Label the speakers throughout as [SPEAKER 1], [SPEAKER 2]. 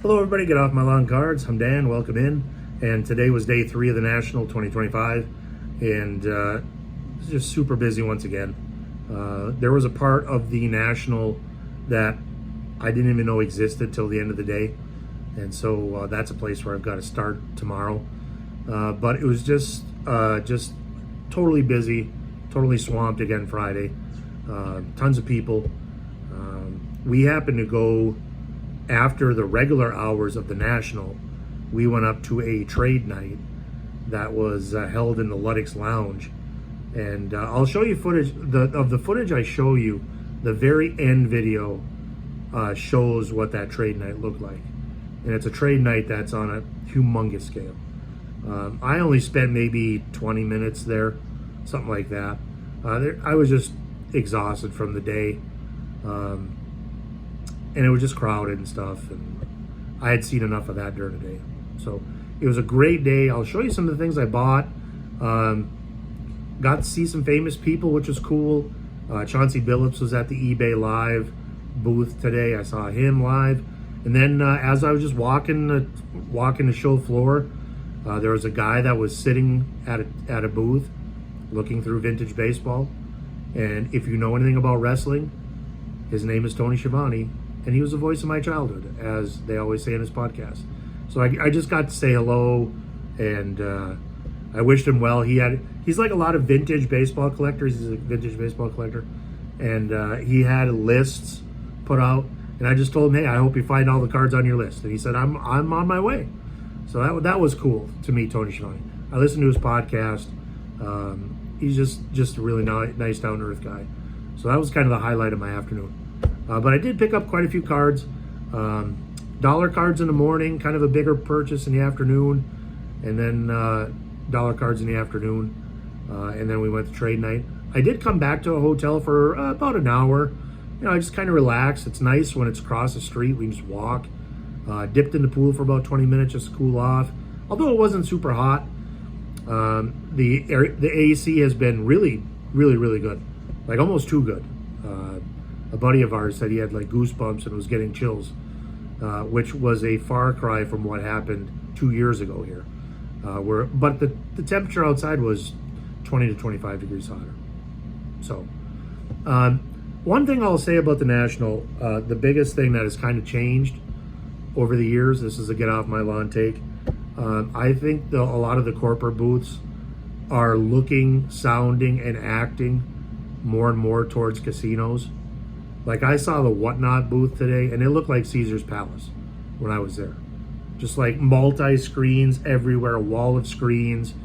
[SPEAKER 1] Hello everybody, get off my lawn cards. I'm Dan, welcome in. And today was day 3 of the National 2025 and it's just super busy once again. There was a part of the National that I didn't even know existed till the end of the day. And so that's a place where I've got to start tomorrow. But it was just totally busy, totally swamped again Friday. Tons of people. We happened to go after the regular hours of the National. We went up to a trade night that was held in the Ludex Lounge. And I'll show you footage. Of the footage I show you, the very end video shows what that trade night looked like. And it's a trade night that's on a humongous scale. I only spent maybe 20 minutes there, something like that. I was just exhausted from the day. And it was just crowded and stuff, and I had seen enough of that during the day. So it was a great day. I'll show you some of the things I bought. Got to see some famous people, which was cool. Chauncey Billups was at the eBay Live booth today. I saw him live. And then as I was just walking the show floor, there was a guy that was sitting at a booth looking through vintage baseball. And if you know anything about wrestling, his name is Tony Schiavone. And he was the voice of my childhood, as they always say in his podcast. So I just got to say hello, and I wished him well. He's like a lot of vintage baseball collectors. He's a vintage baseball collector. And he had lists put out, and I just told him, hey, I hope you find all the cards on your list. And he said, I'm on my way. So that was cool to meet Tony Schiavone. I listened to his podcast. He's just a really nice, down-to-earth guy. So that was kind of the highlight of my afternoon. But I did pick up quite a few cards. Dollar cards in the morning, kind of a bigger purchase in the afternoon, and then dollar cards in the afternoon, and then we went to trade night. I did come back to a hotel for about an hour. You know, I just kind of relaxed. It's nice when it's across the street. We can just walk. Dipped in the pool for about 20 minutes just to cool off. Although it wasn't super hot, the AC has been really, really, really good. Like almost too good. A buddy of ours said he had like goosebumps and was getting chills, which was a far cry from what happened 2 years ago here. But the temperature outside was 20 to 25 degrees hotter. So one thing I'll say about the National, the biggest thing that has kind of changed over the years, this is a get off my lawn take, I think a lot of the corporate booths are looking, sounding, and acting more and more towards casinos. Like I saw the Whatnot booth today, and it looked like Caesar's Palace when I was there. Just like multi-screens everywhere, a wall of screens.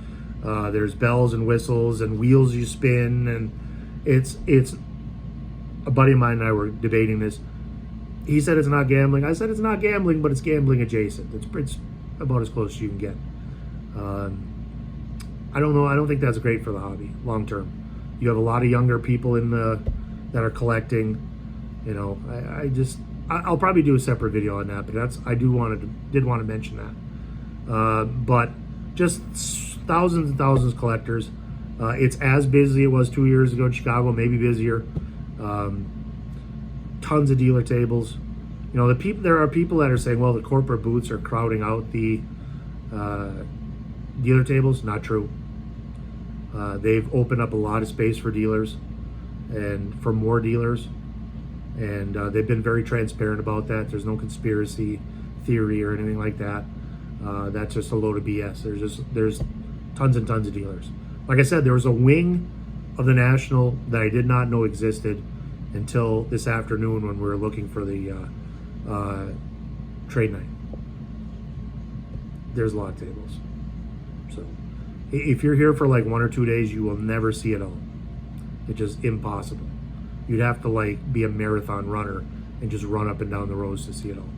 [SPEAKER 1] There's bells and whistles and wheels you spin, and it's. A buddy of mine and I were debating this. He said it's not gambling. I said it's not gambling, but it's gambling adjacent. It's about as close as you can get. I don't know. I don't think that's great for the hobby long term. You have a lot of younger people that are collecting. You know, I'll probably do a separate video on that, but I did want to mention that. But just thousands and thousands of collectors. It's as busy as it was 2 years ago in Chicago, maybe busier. Tons of dealer tables. You know, there are people that are saying, well, the corporate booths are crowding out the dealer tables. Not true. They've opened up a lot of space for dealers and for more dealers. And they've been very transparent about that. There's no conspiracy theory or anything like that. That's just a load of BS. There's tons and tons of dealers. Like I said, there was a wing of the National that I did not know existed until this afternoon when we were looking for the trade night. There's a lot of tables. So if you're here for like 1 or 2 days, you will never see it all. It's just impossible. You'd have to like be a marathon runner and just run up and down the rows to see it all.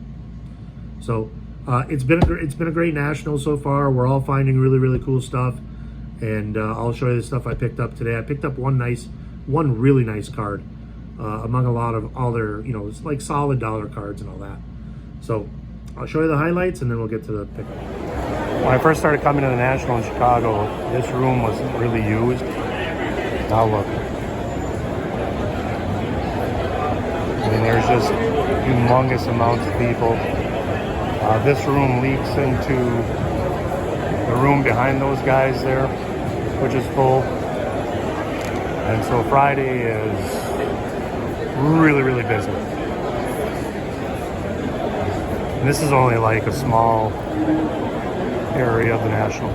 [SPEAKER 1] So it's been a great National so far. We're all finding really, really cool stuff, and I'll show you the stuff I picked up today. I picked up one really nice card among a lot of other, you know, it's like solid dollar cards and all that. So I'll show you the highlights and then we'll get to the pickup. When I first started coming to the National in Chicago, this room wasn't really used. Now look. I mean, there's just humongous amounts of people. This room leaks into the room behind those guys there, which is full. And so Friday is really, really busy. And this is only like a small area of the National.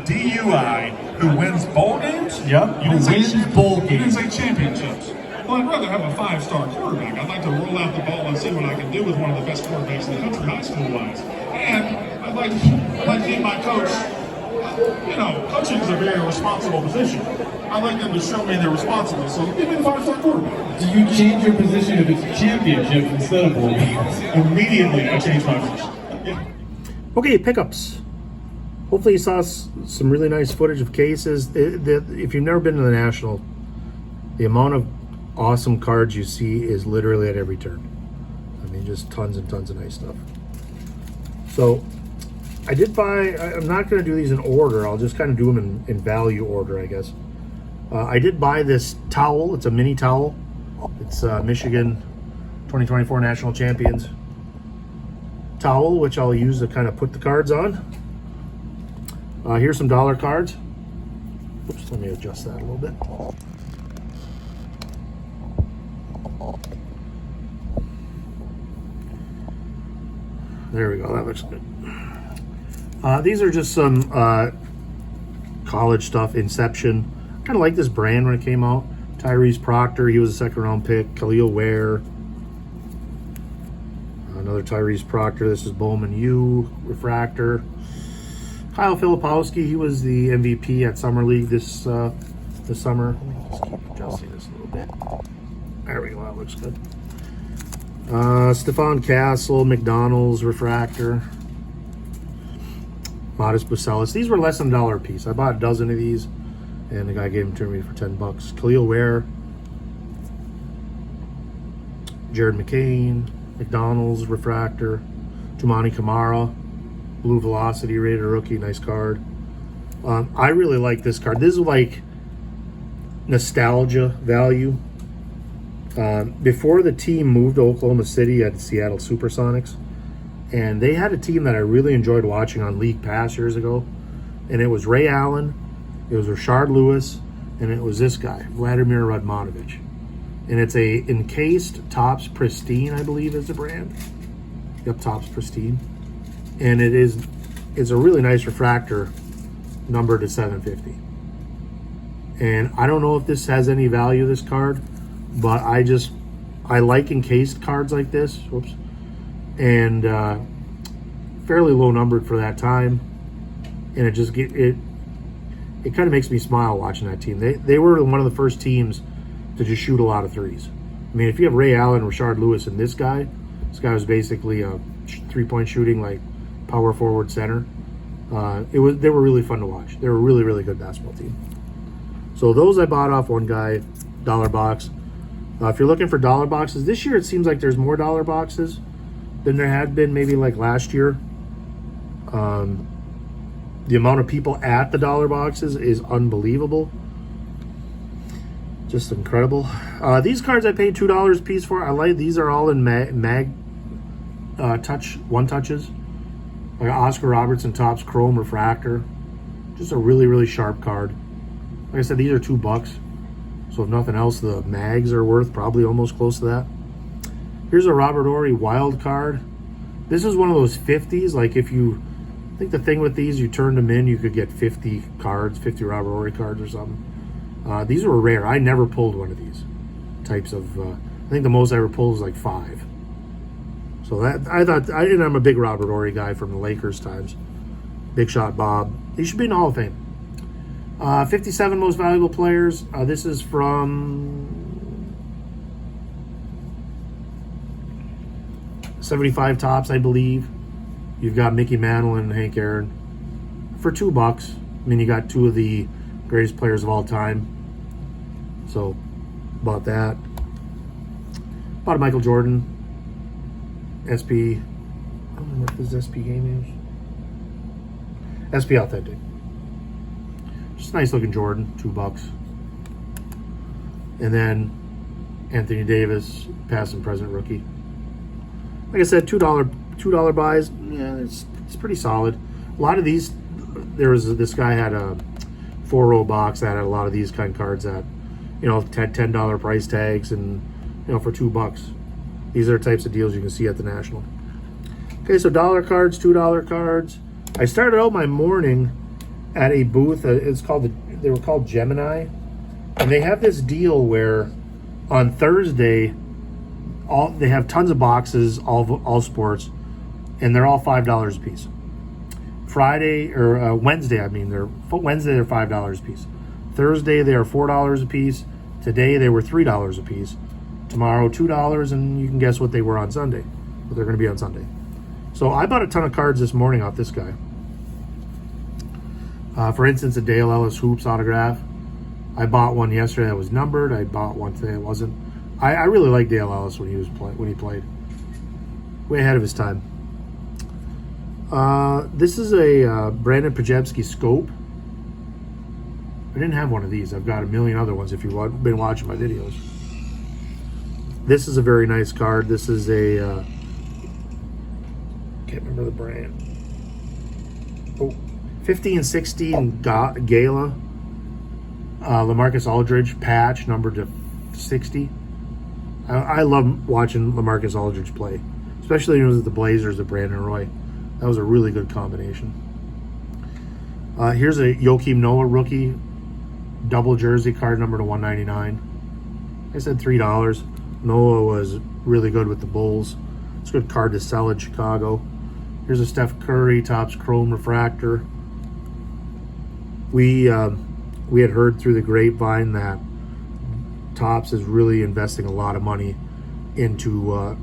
[SPEAKER 2] DUI who wins bowl games?
[SPEAKER 3] Yep,
[SPEAKER 2] You didn't say
[SPEAKER 3] wins bowl
[SPEAKER 2] You didn't
[SPEAKER 3] games.
[SPEAKER 2] say championships. Well, I'd rather have a 5-star quarterback. I'd like to roll out the ball and see what I can do with one of the best quarterbacks in the country, high school-wise. And I'd like to get my coach. You know, coaching is a very responsible position. I'd like them to show me they're responsible. So give me the 5-star quarterback.
[SPEAKER 3] Do you change your position if it's championships instead of bowl games?
[SPEAKER 2] Immediately, I change my position. Yeah.
[SPEAKER 1] Okay, pickups. Hopefully you saw some really nice footage of cases. If you've never been to the National, the amount of awesome cards you see is literally at every turn. I mean, just tons and tons of nice stuff. So I did buy, I'm not going to do these in order. I'll just kind of do them in value order, I guess. I did buy this towel. It's a mini towel. It's Michigan 2024 National Champions towel, which I'll use to kind of put the cards on. Here's some dollar cards. Oops, let me adjust that a little bit. There we go, that looks good. These are just some college stuff. Inception. Kind of like this brand when it came out. Tyrese Proctor, he was a 2nd round pick. Khalil Ware. Another Tyrese Proctor. This is Bowman U refractor. Kyle Filipowski, he was the MVP at Summer League this summer. Let me just keep adjusting this a little bit. There we go, that looks good. Stephon Castle, McDonald's refractor. Modest Bucelis. These were less than $1 a piece. I bought a dozen of these, and the guy gave them to me for $10. Khalil Ware, Jared McCain, McDonald's refractor, Jumani Kamara, Blue Velocity rated rookie, nice card. I really like this card. This is like nostalgia value. Before the team moved to Oklahoma City at Seattle Supersonics, and they had a team that I really enjoyed watching on League Pass years ago, and it was Ray Allen, it was Rashard Lewis, and it was this guy, Vladimir Radmanovich. And it's a encased Topps Pristine, I believe is the brand. Yep, Topps Pristine. And it's a really nice refractor, numbered to 750. And I don't know if this has any value, this card, but I just I like encased cards like this. Whoops. And fairly low numbered for that time. And it kind of makes me smile watching that team. They were one of the first teams to just shoot a lot of threes. I mean, if you have Ray Allen, Rashard Lewis, and this guy was basically a 3-point shooting, like, power forward center. They were really fun to watch. They were a really, really good basketball team. So those I bought off one guy, dollar box. If you're looking for dollar boxes, this year it seems like there's more dollar boxes than there had been maybe like last year. The amount of people at the dollar boxes is unbelievable. Just incredible. These cards I paid $2 a piece for. I like these. Are all in mag touch, one touches. Like Oscar Robertson Topps Chrome Refractor. Just a really, really sharp card. Like I said, these are $2. So if nothing else, the mags are worth probably almost close to that. Here's a Robert Horry wild card. This is one of those 50s. Like if you, I think the thing with these, you turned them in, you could get 50 cards, 50 Robert Horry cards or something. These were rare. I never pulled one of these types of, I think the most I ever pulled was like 5. So that, and I'm a big Robert Horry guy from the Lakers times. Big Shot Bob. He should be in the Hall of Fame. 57 most valuable players. This is from 75 Tops, I believe. You've got Mickey Mantle and Hank Aaron for $2. I mean, you got 2 of the greatest players of all time. So, bought that. Bought a Michael Jordan SP. I don't know what this SP game is. SP Authentic. Just a nice looking Jordan, $2. And then Anthony Davis, past and present rookie. Like I said, $2 buys. Yeah, it's pretty solid. A lot of these, this guy had a 4-row box that had a lot of these kind of cards that, you know, had $10 price tags, and you know, for $2. These are types of deals you can see at the National. Okay, so dollar cards, $2 cards. I started out my morning at a booth. They were called Gemini, and they have this deal where on Thursday, they have tons of boxes, all sports, and they're all $5 a piece. Friday or Wednesday, they're $5 a piece. Thursday they are $4 a piece. Today they were $3 a piece. Tomorrow $2, and you can guess what they were on Sunday. What they're going to be on Sunday. So I bought a ton of cards this morning off this guy. For instance, a Dale Ellis Hoops autograph. I bought one yesterday that was numbered. I bought one today that wasn't. I really like Dale Ellis when he played. Way ahead of his time. This is a Brandon Pajewski scope. I didn't have one of these. I've got a million other ones if you've been watching my videos. This is a very nice card. This is a can't remember the brand. 50 and 16 Gala. LaMarcus Aldridge patch numbered to 60. I love watching LaMarcus Aldridge play, especially when it was at the Blazers of Brandon Roy. That was a really good combination. Here's a Joakim Noah rookie double jersey card number to 199. I said $3. Noah was really good with the Bulls. It's a good card to sell in Chicago. Here's a Steph Curry Topps Chrome Refractor. We had heard through the grapevine that Topps is really investing a lot of money into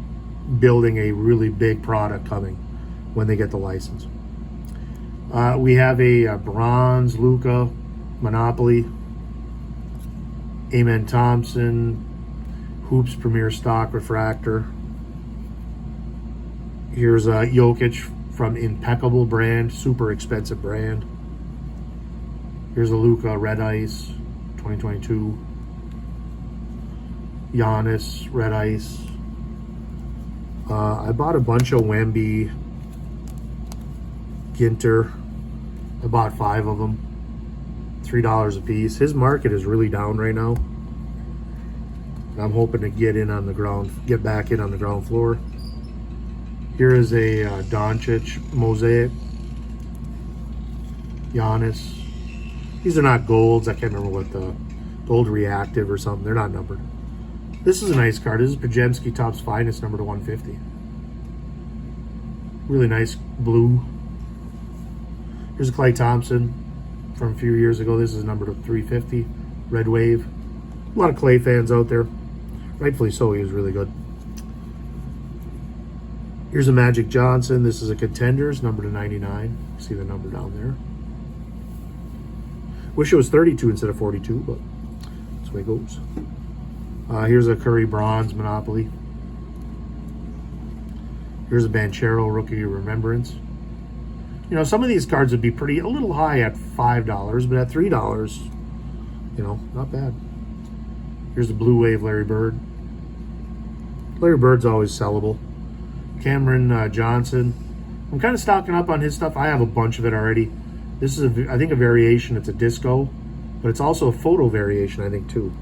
[SPEAKER 1] building a really big product coming when they get the license. We have a bronze Luka Monopoly, Amen Thompson Hoops Premier Stock Refractor. Here's a Jokic from Impeccable brand, super expensive brand. Here's a Luka Red Ice 2022. Giannis Red Ice. I bought a bunch of Wemby Ginter. I bought 5 of them. $3 a piece. His market is really down right now. I'm hoping to get back in on the ground floor. Here is a Doncic mosaic. Giannis. These are not golds. I can't remember what the gold reactive or something. They're not numbered. This is a nice card. This is Pajemski Topps Finest, number to 150. Really nice blue. Here's a Clay Thompson from a few years ago. This is number to 350. Red Wave. A lot of Clay fans out there. Rightfully so, he was really good. Here's a Magic Johnson. This is a Contenders, number to 99. See the number down there. Wish it was 32 instead of 42, but that's the way it goes. Here's a Curry Bronze Monopoly. Here's a Banchero Rookie Remembrance. You know, some of these cards would be a little high at $5, but at $3, you know, not bad. Here's the Blue Wave Larry Bird. Larry Bird's always sellable. Cameron Johnson. I'm kind of stocking up on his stuff. I have a bunch of it already. This is, I think, a variation. It's a disco, but it's also a photo variation, I think, too.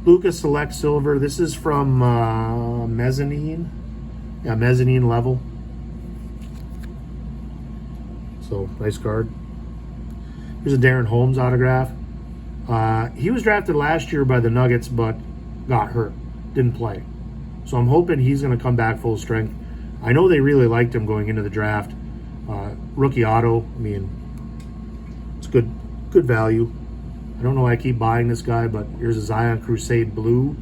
[SPEAKER 1] Lucas Select Silver. This is from Mezzanine. Yeah, Mezzanine level. So, nice card. Here's a Darren Holmes autograph. He was drafted last year by the Nuggets, but got hurt. Didn't play. So I'm hoping he's going to come back full strength. I know they really liked him going into the draft. Rookie auto, I mean, it's good value. I don't know why I keep buying this guy, but here's a Zion Crusade Blue.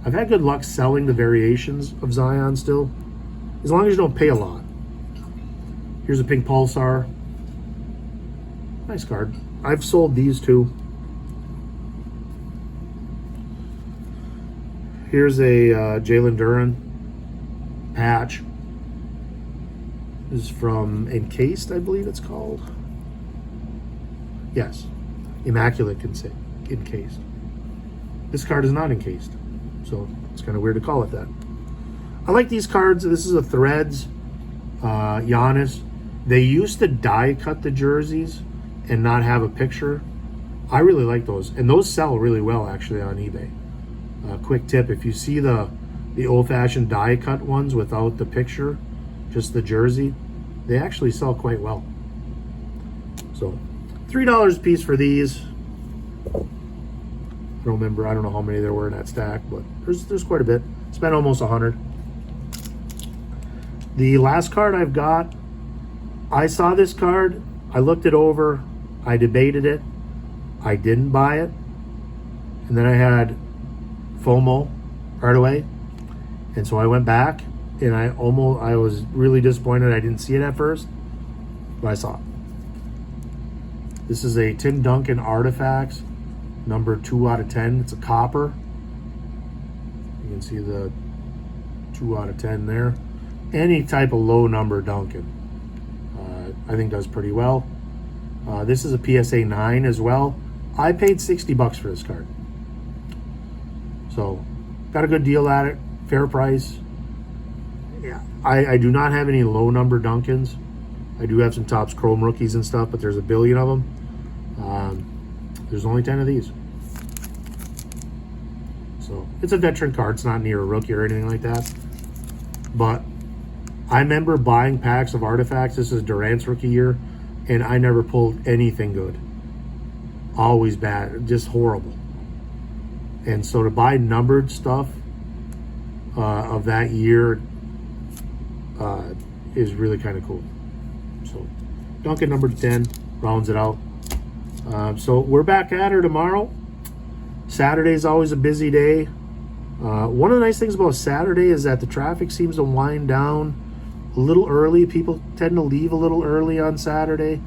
[SPEAKER 1] I've had good luck selling the variations of Zion still, as long as you don't pay a lot. Here's a Pink Pulsar. Nice card. I've sold these too. Here's a Jalen Duren patch. This is from Encased, I believe it's called. Yes, Immaculate Encased. This card is not encased, so it's kind of weird to call it that. I like these cards. This is a Threads Giannis. They used to die cut the jerseys and not have a picture. I really like those, and those sell really well actually on eBay. Quick tip, if you see the old-fashioned die cut ones without the picture, just the jersey, they actually sell quite well. So $3 a piece for these. I don't know how many there were in that stack, but there's quite a bit. Spent almost 100. The last card I've got, I saw this card, I looked it over, I debated it, I didn't buy it, and then I had FOMO right away, and so I went back, and I was really disappointed I didn't see it at first, but I saw it. This is a Tim Duncan Artifacts, number 2 out of 10. It's a copper. You can see the 2 out of 10 there. Any type of low number Duncan, I think does pretty well. This is a PSA 9 as well. I paid $60 for this card. So, got a good deal at it, fair price. Yeah, I do not have any low number Duncans. I do have some Topps Chrome rookies and stuff, but there's a billion of them. There's only 10 of these. So, it's a veteran card. It's not near a rookie or anything like that. But I remember buying packs of Artifacts. This is Durant's rookie year, and I never pulled anything good. Always bad, just horrible. And so to buy numbered stuff of that year is really kind of cool. So Duncan number 10 rounds it out. So we're back at her tomorrow. Saturday's always a busy day. One of the nice things about Saturday is that the traffic seems to wind down a little early. People tend to leave a little early on Saturday.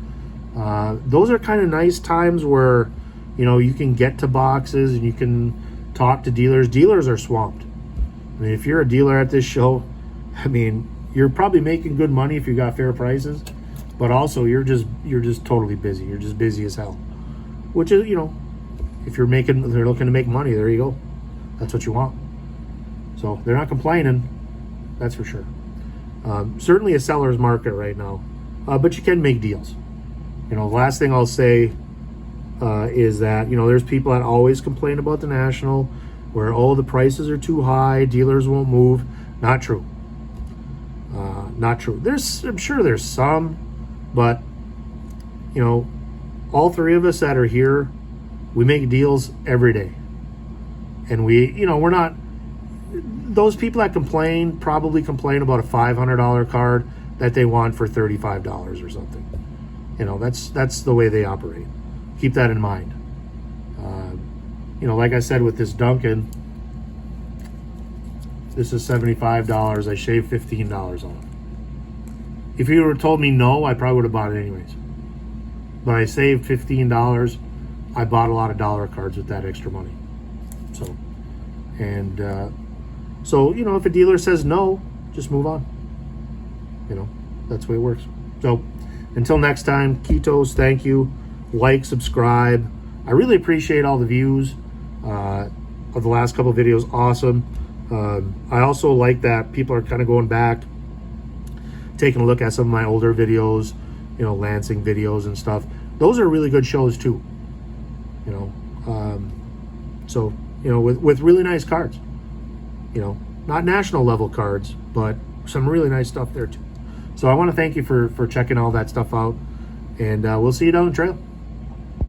[SPEAKER 1] Those are kind of nice times where, you know, you can get to boxes and you can talk to dealers. Dealers are swamped. I mean, if you're a dealer at this show, I mean, you're probably making good money if you got fair prices, but also you're just totally busy. You're just busy as hell. Which is, you know, if they're looking to make money, there you go. That's what you want. So they're not complaining, that's for sure. Certainly a seller's market right now, but you can make deals. You know, the last thing I'll say is that, you know, there's people that always complain about the National, where, oh, the prices are too high, dealers won't move. Not true. Not true. I'm sure there's some, but, you know, all three of us that are here, we make deals every day. And we're not, those people that probably complain about a $500 card that they want for $35 or something. That's the way they operate. Keep that in mind. Like I said with this Duncan, this is $75. I shaved $15 off. If you would have told me no, I probably would have bought it anyways. But I saved $15. I bought a lot of dollar cards with that extra money. So if a dealer says no, just move on. That's the way it works. So until next time, Ketos, thank you. Like, subscribe. I really appreciate all the views of the last couple of videos. Awesome. I also like that people are kind of going back, taking a look at some of my older videos, Lansing videos and stuff. Those are really good shows too. With really nice cards. Not national level cards, but some really nice stuff there too. So I want to thank you for checking all that stuff out, and we'll see you down the trail.